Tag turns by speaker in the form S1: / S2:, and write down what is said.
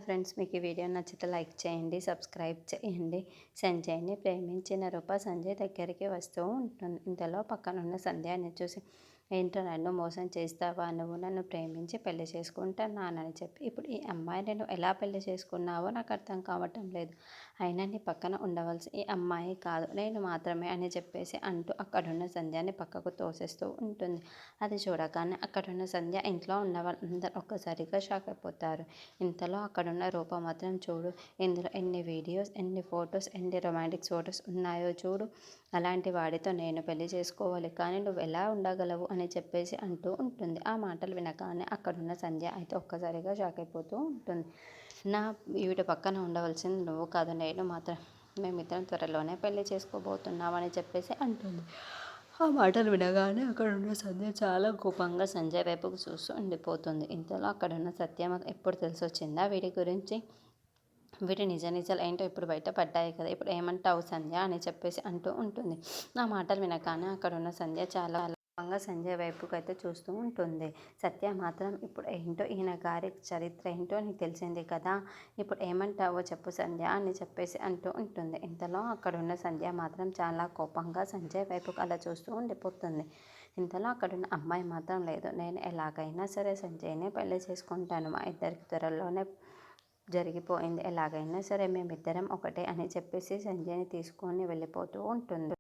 S1: Friends, మీకు ఈ video నచ్చితే లైక్ చేయండి, సబ్స్క్రైబ్ చేయండి. సంజయ్ని ప్రేమించిన రూప సంజయ్ దగ్గరికి వస్తూ ఉంటుంది. ఇంతలో పక్కనున్న సంధ్యని చూసి, ఏంటో నన్ను మోసం చేస్తావా? నువ్వు నన్ను ప్రేమించి పెళ్లి చేసుకుంటున్నానని చెప్పి ఇప్పుడు ఈ అమ్మాయిని నువ్వు ఎలా పెళ్లి చేసుకున్నావో నాకు అర్థం కావటం లేదు. అయినా నీ పక్కన ఉండవలసి ఈ అమ్మాయి కాదు, నేను మాత్రమే అని చెప్పేసి అంటూ అక్కడున్న సంధ్యని పక్కకు తోసేస్తూ ఉంటుంది. అది చూడగానే అక్కడున్న సంధ్య ఇంట్లో ఉన్న వాళ్ళందరూ ఒక్కసారిగా షాక్ అయిపోతారు. ఇంతలో అక్కడున్న రూప మాత్రం, చూడు ఇందులో ఎన్ని వీడియోస్, ఎన్ని ఫొటోస్, ఎన్ని రొమాంటిక్ ఫొటోస్ ఉన్నాయో చూడు. అలాంటి వాడితో నేను పెళ్లి చేసుకోవాలి, కానీ నువ్వు ఎలా ఉండగలవు అని చెప్పేసి అంటూ ఉంటుంది. ఆ మాటలు వినగానే అక్కడున్న సంధ్య అయితే ఒక్కసారిగా షాక్ అయిపోతూ ఉంటుంది. నా వీడి పక్కన ఉండవలసింది నువ్వు కాదు, నేను మాత్రం. మేమిద్దరం త్వరలోనే పెళ్లి చేసుకోబోతున్నామని చెప్పేసి అంటుంది. ఆ మాటలు వినగానే అక్కడున్న సంధ్య చాలా కోపంగా సంజయ్ వైపుకు చూస్తూ ఉండిపోతుంది. ఇంతలో అక్కడున్న సత్యం ఎప్పుడు తెలిసొచ్చిందా వీడి గురించి? వీడి నిజాలు ఏంటో ఇప్పుడు బయట పడ్డాయి కదా, ఇప్పుడు ఏమంటావు సంధ్య అని చెప్పేసి అంటూ ఉంటుంది. ఆ మాటలు వినగానే అక్కడున్న సంధ్య చాలా కోపంగా సంజయ్ వైపుకు అయితే చూస్తూ ఉంటుంది. సత్య మాత్రం, ఇప్పుడు ఏంటో ఈయన గారి చరిత్ర ఏంటో నీకు తెలిసింది కదా, ఇప్పుడు ఏమంటావో చెప్పు సంధ్య అని చెప్పేసి అంటూ ఉంటుంది. ఇంతలో అక్కడున్న సంధ్య మాత్రం చాలా కోపంగా సంజయ్ వైపుకు అలా చూస్తూ ఉండిపోతుంది. ఇంతలో అక్కడున్న అమ్మాయి మాత్రం, లేదు, నేను ఎలాగైనా సరే సంజయ్నే పెళ్లి చేసుకుంటాను, మా ఇద్దరికి త్వరలోనే జరిగిపోయింది, ఎలాగైనా సరే మేమిద్దరం ఒకటే అని చెప్పేసి సంజయ్ని తీసుకొని వెళ్ళిపోతూ ఉంటుంది.